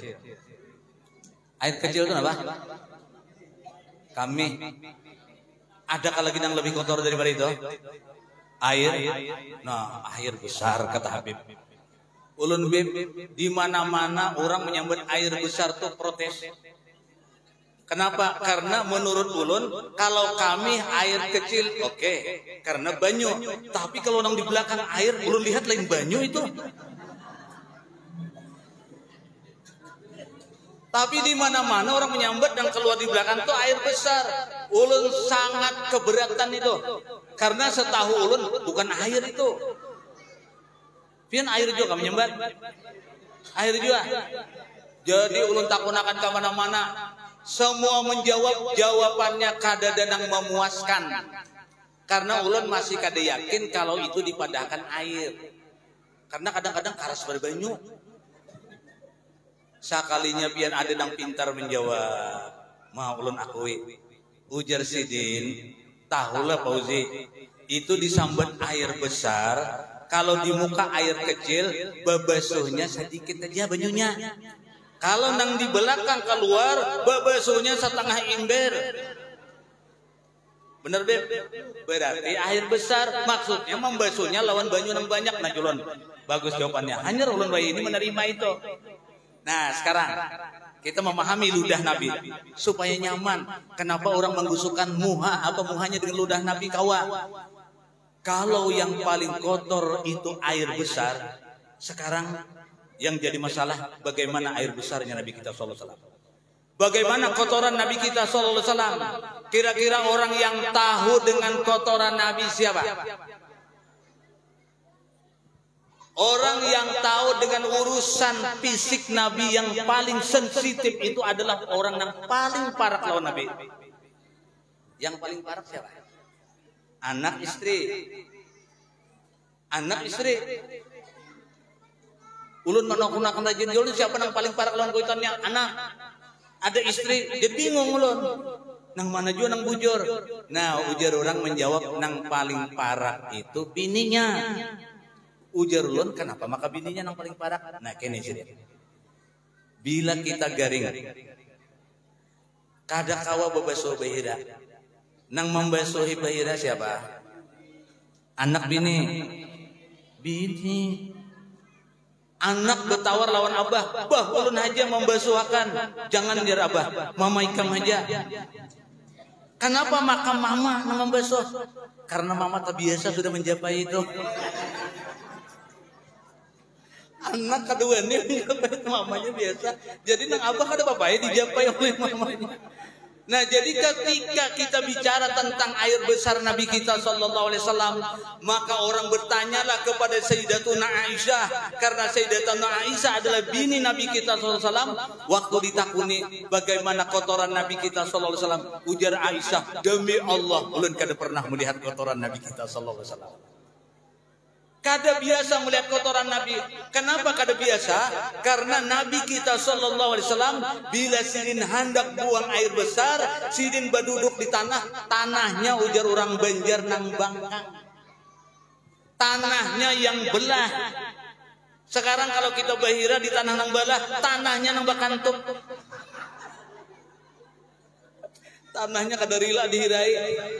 Air kecil itu apa? Kami. Adakah lagi yang lebih kotor daripada itu? air, nah air besar kata Habib. Ulun Bib, di mana-mana orang menyambut air besar tuh protes. Kenapa? Karena menurut ulun kalau kami air kecil oke, karena banyu. Tapi kalau orang di belakang air, ulun lihat lain banyu itu. Tapi di mana-mana orang menyambut dan keluar di belakang tuh air besar. Ulun sangat keberatan itu. Karena setahu ulun bukan air itu. Pian air juga menyambat. Air juga. Jadi ulun takunakan ke mana-mana. Semua menjawab jawabannya kada danang memuaskan. Karena ulun masih kada yakin kalau itu dipadahkan air. Karena kadang-kadang karas berbanyu. Sakalinya pian ada yang pintar menjawab. Mau ulun akui. Ujar Sidin, tahulah Fauzi, itu disambat air besar. Kalau di muka air kecil, babasuhnya sedikit aja banyunya. Kalau nang di belakang keluar, babasuhnya setengah ember. Bener Beb? Berarti air besar, maksudnya membasuhnya lawan banyu nang banyak. Nah Julon, bagus jawabannya. Hanya ulun bayi ini menerima itu. Nah sekarang kita memahami ludah Nabi supaya nyaman. Kenapa orang menggusukkan muha apa muhanya dengan ludah Nabi kawa? Kalau yang paling kotor itu air besar, sekarang yang jadi masalah bagaimana air besarnya Nabi kita sallallahu alaihi wasallam. Bagaimana kotoran Nabi kita sallallahu alaihi wasallam? Kira-kira orang yang tahu dengan kotoran Nabi siapa? Orang yang tahu dengan urusan fisik Nabi yang paling sensitif itu adalah orang yang paling parah lawan Nabi. Yang paling parah siapa? Anak istri. Anak istri. Ulun menokunakan rajin ulun siapa yang paling parah lawan kuitannya? Anak. Ada istri, dia bingung ulun. Nang mana juga nang bujur. Nah, ujar orang menjawab nang paling parah itu bininya. Ujar ulun, kenapa maka bininya yang paling parah? Nah, kene sih. Bila kita garing, kada kawa babasuh bahira. Nang membasuhi bahira siapa? Anak bini. Bini. Anak bertawar lawan abah. Bah, ulun aja membasuhkan. Jangan dir abah. Mama ikam aja. Kenapa maka mama nang membasuh? Karena mama terbiasa sudah menjapai itu. Anak kedua ini menjapai mamanya biasa. Jadi nang abah ada bapaknya dijapai oleh mamanya. Nah, jadi ketika kita bicara tentang air besar Nabi kita sallallahu alaihi wasallam, maka orang bertanyalah kepada Sayyidatuna Aisyah, karena Sayyidatuna Aisyah adalah bini Nabi kita sallallahu alaihi wasallam. Waktu ditakuni bagaimana kotoran Nabi kita sallallahu alaihi wasallam, ujar Aisyah, demi Allah ulun kada pernah melihat kotoran Nabi kita sallallahu alaihi wasallam. Kada biasa melihat kotoran Nabi. Kenapa kada biasa? Karena Nabi kita sallallahu alaihi wasallam bila sidin hendak buang air besar, sidin berduduk di tanah, tanahnya ujar orang Banjar nang bangkang. Tanahnya yang belah. Sekarang kalau kita bahira di tanah nang belah, tanahnya nang bakantuk. Tanahnya kada rila dihirai.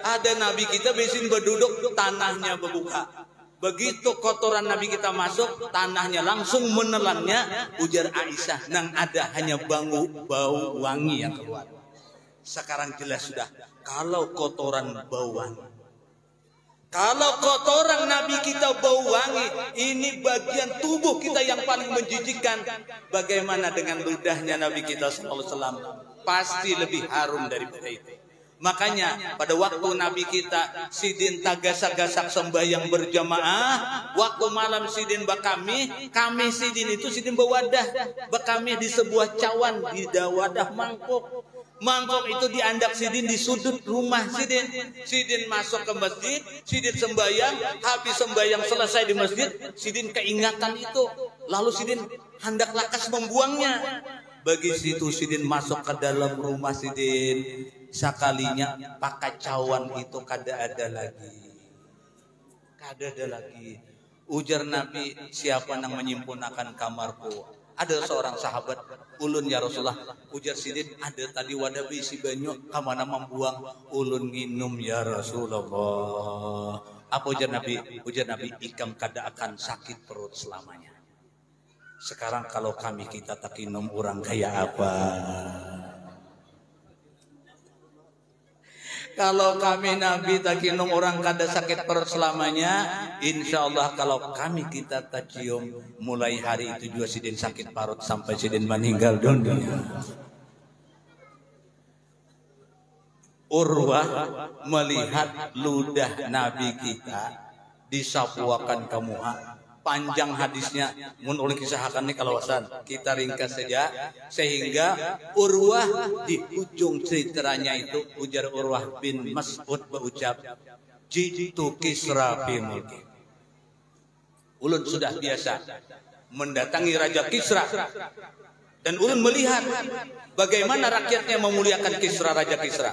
Ada Nabi kita besin berduduk, tanahnya berbuka. Begitu kotoran Nabi kita masuk, tanahnya langsung menelannya, ujar Aisyah, nang ada hanya bau wangi yang keluar. Sekarang jelas sudah, kalau kotoran bau wangi. Kalau kotoran Nabi kita bau wangi, ini bagian tubuh kita yang paling menjijikkan. Bagaimana dengan ludahnya Nabi kita sallallahu alaihi wasallam? Pasti lebih harum daripada itu. Makanya pada waktu Nabi kita sidin tagasak-gasak sembahyang berjamaah, waktu malam sidin bakami, kami sidin itu sidin bawadah, bakami di sebuah cawan di wadah mangkuk. Mangkuk itu diandak sidin di sudut rumah sidin. Sidin masuk ke masjid, sidin sembahyang, habis sembahyang selesai di masjid, sidin keingatan itu. Lalu sidin hendak lakas membuangnya. Bagi situ sidin masuk ke dalam rumah sidin. Sekalinya pakai cawan itu kada ada lagi. Kada ada lagi. Ujar Nabi, siapa yang menyempurnakan kamarku? Ada seorang sahabat, ulun ya Rasulullah. Ujar sidin, ada tadi wadah berisi banyu, kamana membuang? Ulun nginum ya Rasulullah. Apa ujar Nabi? Ujar Nabi, ikam kada akan sakit perut selamanya. Sekarang kalau kami kita takinum orang kayak apa? Kalau kami Nabi takinum orang kada sakit perut selamanya, insya Allah kalau kami kita tacium mulai hari itu juga sidin sakit perut sampai sidin meninggal dunia. Urwah melihat ludah Nabi kita disapuakan ke Muha. Panjang hadisnya, mun ulun kisahkan nih kalau wasan kita ringkas saja, sehingga Urwah di ujung ceritanya itu ujar Urwah bin Mas'ud berucap, jitu Kisra fi mulki. Ulun sudah biasa mendatangi Raja Kisra dan ulun melihat bagaimana rakyatnya memuliakan Kisra, Raja Kisra.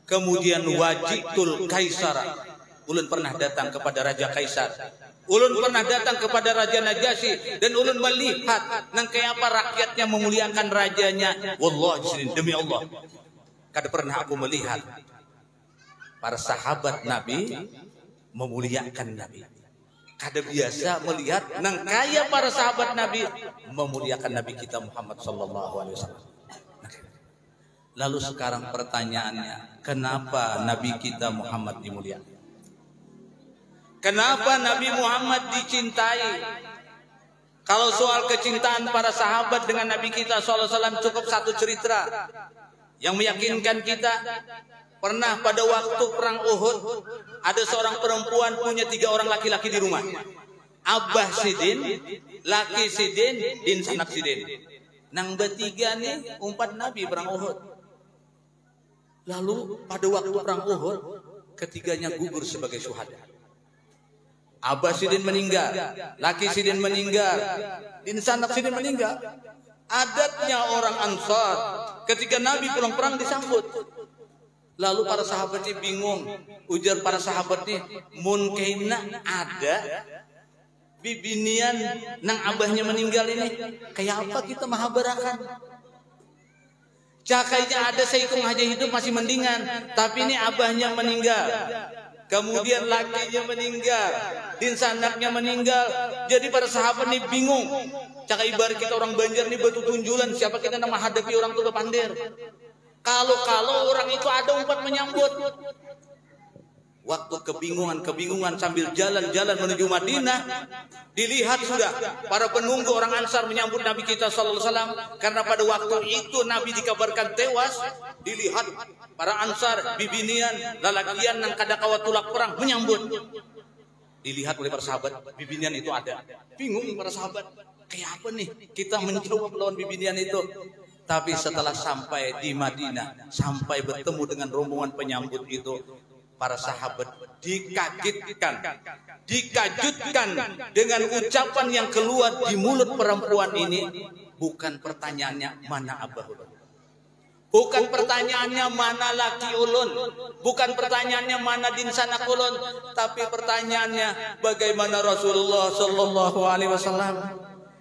Kemudian wajitul Kaisar, ulun pernah datang kepada Raja Kaisar. Ulun pernah datang kepada Raja Najasyi dan ulun melihat nang kayak apa rakyatnya memuliakan rajanya. Wallahi demi Allah, kada pernah aku melihat para sahabat Nabi memuliakan Nabi. Kada biasa melihat nang kayak para sahabat Nabi memuliakan Nabi kita Muhammad sallallahu alaihi wasallam. Lalu sekarang pertanyaannya, kenapa Nabi kita Muhammad dimuliakan? Kenapa Nabi Muhammad dicintai? Kalau soal kecintaan para sahabat dengan Nabi kita SAW cukup satu cerita yang meyakinkan kita. Pernah pada waktu perang Uhud, ada seorang perempuan punya 3 orang laki-laki di rumah. Abah Sidin, laki Sidin, din sanak Sidin. Nang bertiga nih umpat Nabi perang Uhud. Lalu pada waktu perang Uhud, ketiganya gugur sebagai syuhada. Abah Sidin meninggal, laki Sidin meninggal, din sanak Sidin meninggal. Adatnya orang Ansar, ketika Nabi pulang perang disambut. Lalu para sahabatnya bingung. Ujar para sahabatnya, mun kaina ada bibinian nang abahnya meninggal ini, kayak apa kita mahabarakan? Cakainya ada seikum aja hidup masih mendingan, tapi ini abahnya meninggal. Kemudian lakinya meninggal, din sanaknya meninggal. Jadi para sahabat ini bingung. Caka ibarat kita orang Banjar nih batu tunjulan, siapa kita nama hadapi orang tua pandir. Kalau orang itu ada umpat menyambut. Waktu kebingungan sambil jalan-jalan menuju Madinah, dilihat sudah para penunggu orang Ansar menyambut Nabi kita sallallahu alaihi wasallam. Karena pada waktu itu Nabi dikabarkan tewas, dilihat para Ansar bibinian lalakian nang kada kawat tulak perang menyambut. Dilihat oleh para sahabat, bibinian itu ada. Bingung para sahabat, kayak apa nih kita menjawab lawan bibinian itu? Tapi setelah sampai di Madinah, sampai bertemu dengan rombongan penyambut itu, para sahabat dikagitkan, dikajutkan dengan ucapan yang keluar di mulut perempuan ini. Bukan pertanyaannya mana abah ulun, bukan pertanyaannya mana laki ulun, bukan pertanyaannya mana din sanak ulun, tapi pertanyaannya bagaimana Rasulullah sallallahu alaihi wasallam,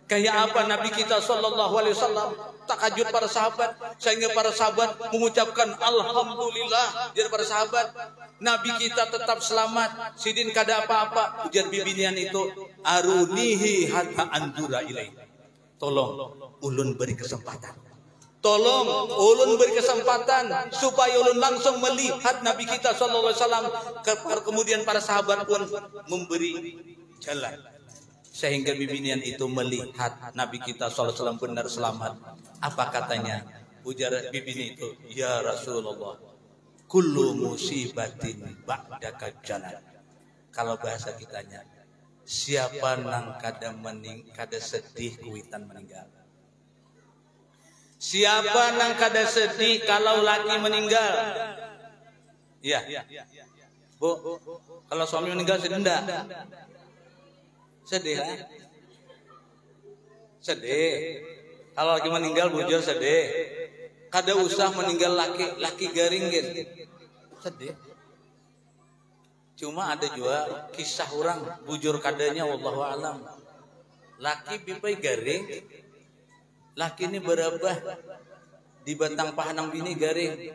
kayak apa Nabi kita sallallahu alaihi wasallam. Takajut para sahabat, sehingga para sahabat mengucapkan alhamdulillah. Jadi para sahabat, Nabi kita tetap selamat, sidin kada apa-apa. Ujar bibinian itu, arunihi hatta andura ilaih. Tolong ulun beri kesempatan, tolong ulun beri kesempatan supaya ulun langsung melihat Nabi kita sallallahu alaihi wasallam. Kemudian para sahabat pun memberi jalan, sehingga bibinian itu melihat Nabi kita sallallahu alaihi wasallam benar selamat. Apa katanya? Ujar bibini itu, ya Rasulullah, kullu musibatin ba'daka jalan. Kalau bahasa kitanya, siapa nang kada sedih kuitan meninggal? Siapa nang kada sedih kalau laki meninggal? Iya. Bu, kalau suami meninggal sedih enggak? Sedih. Sedih. Kalau laki meninggal bujur sedih. Kada usah meninggal laki garing gitu. Sedih. Cuma ada juga kisah orang bujur kadanya wallahu alam. Laki bipai garing. Laki ini berabah di batang paha nang bini garing.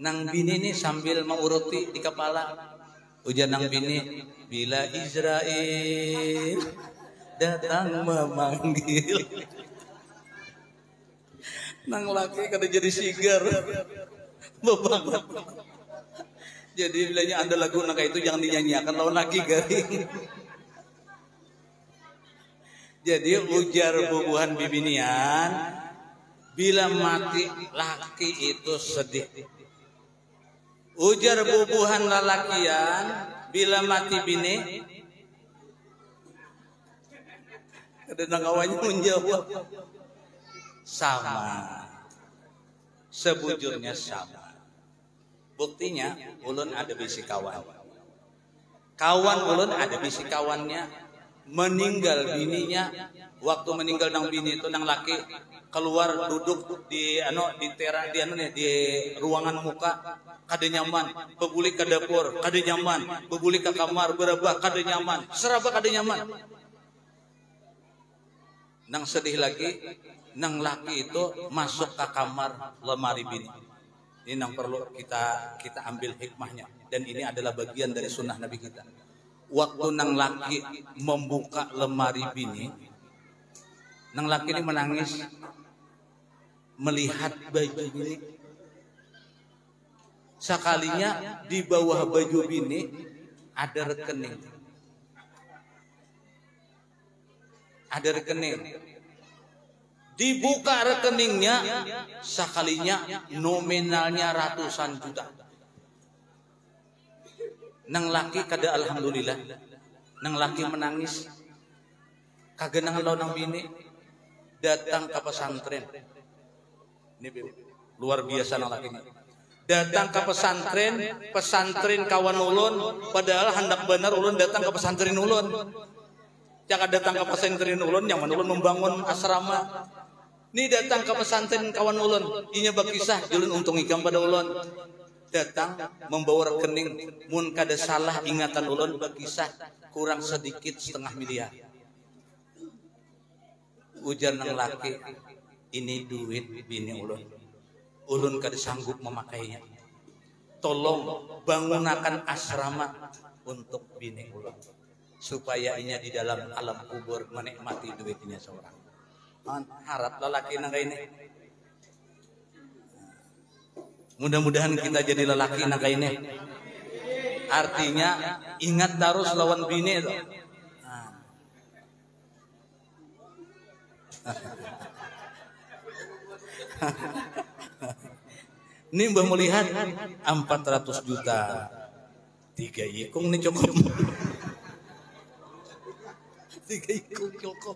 Nang bini ini sambil menguruti di kepala. Ujar nang bini, bila Israel datang memanggil. Nang laki kada jadi sigar. Bebanget. Jadi bilanya ada lagu nang itu jangan dinyanyiakan lawan laki garing. Jadi ujar bubuhan bibinian, bila mati laki itu sedih. Ujar bubuhan lalakian, bila mati bini, kadang awalnya menjawab sama, sebujurnya sama. Buktinya, ulun ada bisi kawan. Kawan ulun ada bisi kawannya, meninggal bininya. Waktu meninggal nang bini itu nang laki keluar duduk di di ruangan muka. Kada nyaman, bebuli ke dapur, kada nyaman, bebuli ke kamar, berabah, kada nyaman, serabah kada nyaman. Nang sedih lagi, nang laki itu masuk ke kamar lemari bini. Ini nang perlu kita ambil hikmahnya. Dan ini adalah bagian dari sunnah Nabi kita. Waktu nang laki membuka lemari bini, nang laki ini menangis melihat baju bini. Sekalinya di bawah baju bini ada rekening. Ada rekening. Dibuka rekeningnya, sekalinya nominalnya ratusan juta. Nang laki kada alhamdulillah. Nang laki menangis. Kagak nang lawan bini datang ke pesantren. Ini luar biasa nang laki ini. Datang ke pesantren kawan ulun, padahal hendak benar ulun datang ke pesantren ulun. Jangan datang ke pesantren ulun, yang ulun membangun asrama. Ini datang ke pesantren kawan ulun, inya berkisah, ulun untung ikam pada ulun. Datang membawa rekening, mun kada salah ingatan ulun berkisah kurang sedikit 500 miliar. Ujar nang laki, ini duit bini ulun. Ulun kada sanggup memakainya. Tolong bangunakan asrama untuk bini ulun, supaya inya di dalam alam kubur menikmati duitnya seorang. Harap lelaki nang ini. Mudah-mudahan kita jadi lelaki nang ini. Artinya ingat terus lawan bini itu. Ini mbah melihat 400 juta 3 ikung nih cukup. 3 ikung cukup.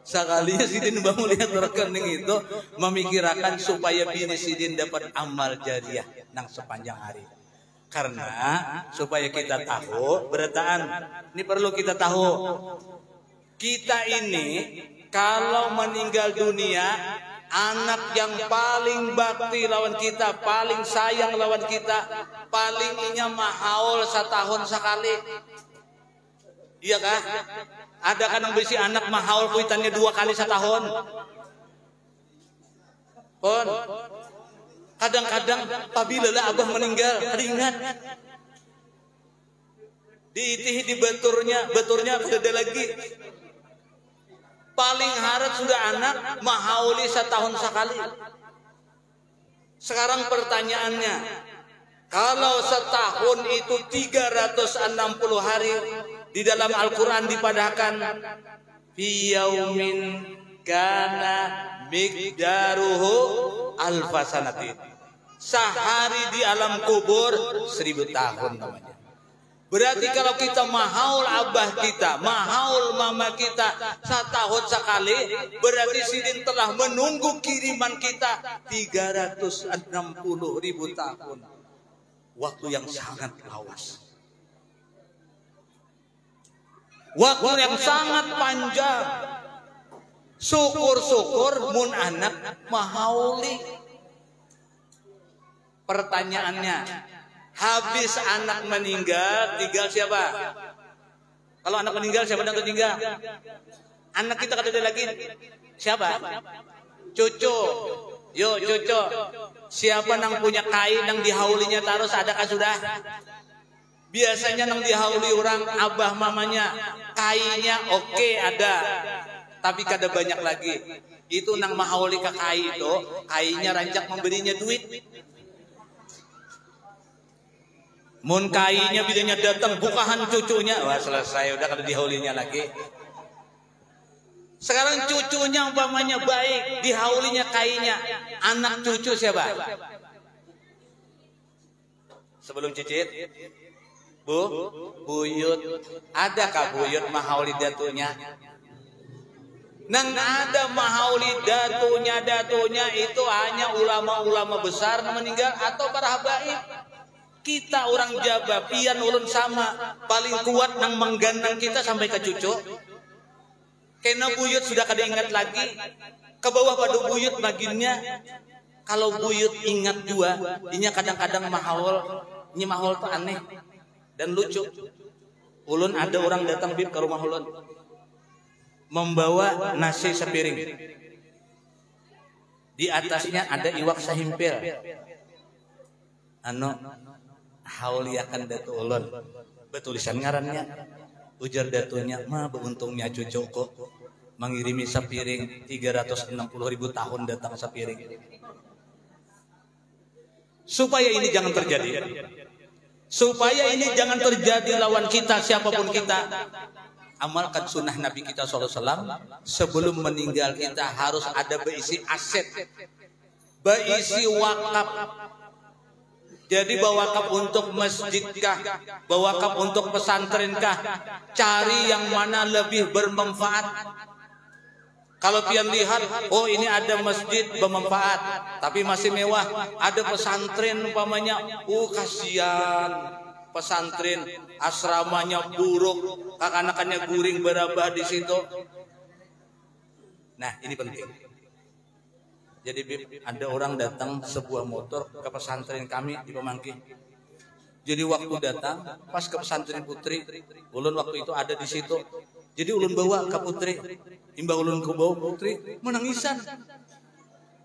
Sekalinya sidin mbah melihat rekening itu memikirkan supaya bini sidin dapat amal jariah nang sepanjang hari. Karena supaya kita tahu berataan, ini perlu kita tahu. Kita ini kalau meninggal dunia, anak yang paling bakti lawan kita, paling sayang lawan kita, paling inya mahaul setahun sekali. Iya kah? Ada kan yang bisi anak mahaul kuitannya 2 kali setahun. Pon. Kadang-kadang apabila lah abah meninggal, ingat. Diitihi di beturnya ada lagi. Paling harap sudah anak mahauli setahun sekali. Sekarang pertanyaannya, kalau setahun itu 360 hari, di dalam Al-Quran dipadahkan fi yaumin kana miqdaruhu alfasanatin. Sehari di alam kubur 1000 tahun namanya. Berarti kalau kita mahaul abah kita, mahaul mama kita setahun sekali, berarti sidin telah menunggu kiriman kita 360.000 tahun. Waktu yang sangat lawas. Waktu yang sangat panjang. Syukur-syukur mun anak mahauli. Pertanyaannya, habis anak meninggal, tinggal siapa? Kalau anak meninggal, siapa yang tinggal? Anak kita kada ada lagi. Siapa? Cucu. Yo, cucu. Siapa yang punya kain yang dihaulinya terus, adakah sudah? Biasanya nang dihauli orang abah mamanya, kainya oke ada, tapi kada banyak lagi. Itu nang mahauli ke kai itu, kainya rancak memberinya duit. Mun kainya bidanya datang bukahan cucunya, wah selesai udah kada dihaulinya lagi. Sekarang cucunya umpamanya baik, dihaulinya kainya. Anak cucu siapa? Sebelum cicit, buyut. Adakah buyut mahauli datunya? Nang ada mahauli datunya itu hanya ulama-ulama besar meninggal atau para habaib. Kita orang Jawa, pian ulun sama, paling kuat nang menggandang kita sampai ke cucu. Kena buyut sudah kada ingat lagi. Ke bawah pada buyut baginnya. Kalau buyut ingat jua, inya kadang-kadang mahal. Ini mahal tuh aneh dan lucu. Ulun ada orang datang bib ke rumah ulun, membawa nasi sepiring. Di atasnya ada iwak sahimpil. Hauliakan datu ulun. Betulisan ngarannya. Ujar datunya, mah beruntungnya cucuku mengirimi sepiring 360.000 tahun datang sepiring. Supaya ini jangan terjadi. Supaya ini jangan terjadi lawan kita siapapun kita. Amalkan sunnah Nabi kita SAW. Sebelum meninggal kita harus ada berisi aset, berisi wakaf. Jadi bawakaf untuk masjidkah, bawakaf untuk pesantrenkah, cari yang mana lebih bermanfaat. Kalau pian lihat, oh ini ada masjid bermanfaat, tapi masih mewah, ada pesantren umpamanya, kasihan pesantren, asramanya buruk, anak-anaknya guring berabah di situ. Nah ini penting. Jadi ada orang datang sebuah motor ke pesantren kami di Pemangkin. Jadi waktu datang pas ke pesantren Putri, ulun waktu itu ada di situ. Jadi ulun bawa ke Putri, imbau ulun ke bawa Putri, menangisan.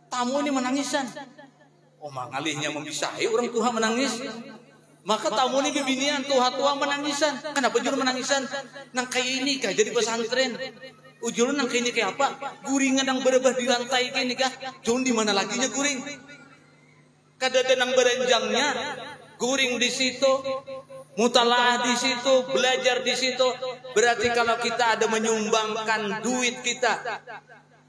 Tamu ini menangisan. Oh mangalihnya membisahi orang tua menangis. Maka tamu ini bibinian tua-tua menangisan. Kenapa juru menangisan? Nang kayak ini kah jadi pesantren? Ujulun nang kini kayak apa? Guringan yang berebah di lantai kini kah? Jun di mana laginya guring? Kadada nang berenjangnya, guring di situ, mutalaah di situ, belajar di situ. Berarti kalau kita ada menyumbangkan duit kita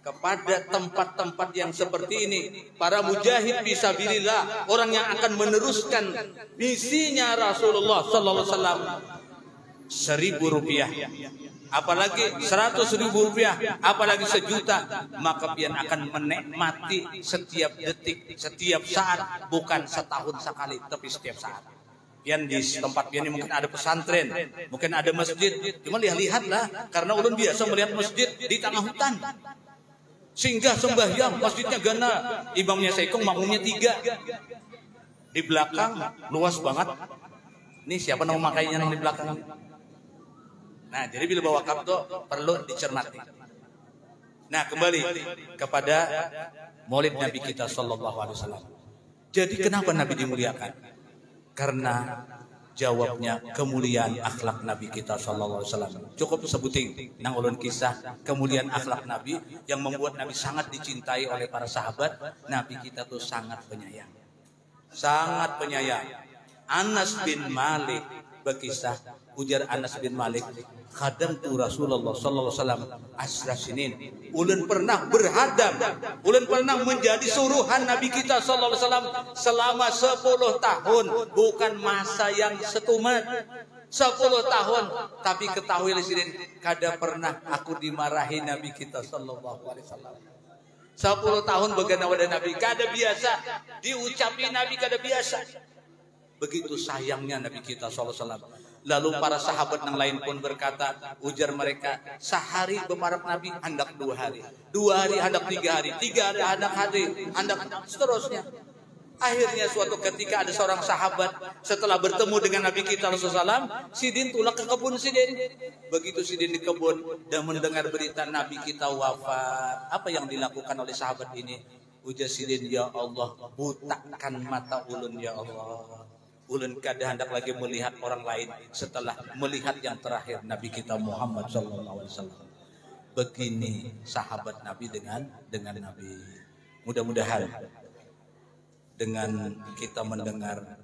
kepada tempat-tempat yang seperti ini, para mujahid fisabilillah, orang yang akan meneruskan misinya Rasulullah sallallahu alaihi wasallam, Rp1.000, apalagi Rp100.000, apalagi sejuta, maka pian akan menikmati setiap detik, setiap saat, bukan setahun sekali, tapi setiap saat. Pian di tempat pian ini mungkin ada pesantren, mungkin ada masjid, cuma lihatlah, karena ulun biasa melihat masjid di tengah hutan. Singgah sembahyang, masjidnya gana, imamnya seikong, makmumnya 3. Di belakang luas banget. Ini siapa nama makainya yang di belakang? Nah, jadi bila bawa wakaf itu perlu dicermati. Nah, kembali kepada Maulid Nabi kita sallallahu alaihi wasallam. Jadi kenapa Nabi dimuliakan? Karena jawabnya kemuliaan akhlak Nabi kita sallallahu alaihi wasallam. Cukup sebuting nang ulun kisah kemuliaan akhlak Nabi yang membuat Nabi sangat dicintai oleh para sahabat. Nabi kita tuh sangat penyayang. Sangat penyayang. Anas bin Malik berkisah, ujar Anas bin Malik, khadamtu Rasulullah sallallahu alaihi wasallam asra sinin. Ulun pernah berhadap, ulun pernah menjadi suruhan Nabi kita sallallahu alaihi wasallam selama 10 tahun, bukan masa yang setumat. 10 tahun, tapi ketahui lisin, kada pernah aku dimarahi Nabi kita sallallahu alaihi wasallam. 10 tahun begana wadah Nabi, kada biasa diucapi Nabi, kada biasa. Begitu sayangnya Nabi kita sallallahu alaihi wasallam. Lalu para sahabat yang lain pun berkata, ujar mereka, sehari bemarap Nabi hendak 2 hari, 2 hari hendak 3 hari, 3 hari hendak hari, hendak seterusnya. Akhirnya suatu ketika ada seorang sahabat setelah bertemu dengan Nabi kita Rasulullah SAW, Sidin tulak ke kebun Sidin. Begitu Sidin di kebun dan mendengar berita Nabi kita wafat, apa yang dilakukan oleh sahabat ini? Ujar Sidin, ya Allah, butakan mata ulun ya Allah. ulun kada hendak lagi melihat orang lain setelah melihat yang terakhir Nabi kita Muhammad sallallahu alaihi wasallam. Begini sahabat Nabi dengan Nabi. Mudah-mudahan dengan kita mendengar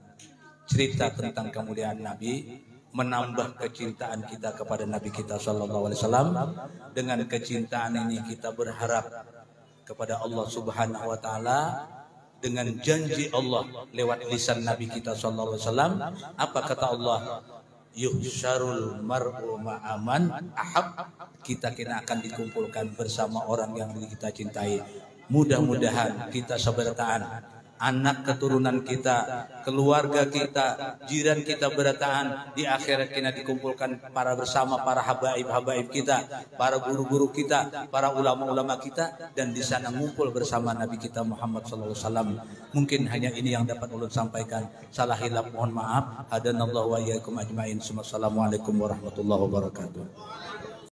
cerita tentang kemuliaan Nabi, menambah kecintaan kita kepada Nabi kita sallallahu alaihi wasallam. Dengan kecintaan ini kita berharap kepada Allah Subhanahu wa taala, dengan janji Allah lewat lisan Nabi kita sallallahu alaihi wasallam. Apa kata Allah? Yuhsyarul mar'u ma'aman ahab. Kita kena akan dikumpulkan bersama orang yang kita cintai. Mudah-mudahan kita seberataan, anak keturunan kita, keluarga kita, jiran kita berataan, di akhirat kita dikumpulkan bersama para habaib kita, para guru-guru kita, para ulama-ulama kita, dan di sana ngumpul bersama Nabi kita Muhammad SAW. Mungkin hanya ini yang dapat ulun sampaikan. Salah hilaf mohon maaf. Hadanallahu wa iyyakum ajmain. Wassalamualaikum warahmatullahi wabarakatuh.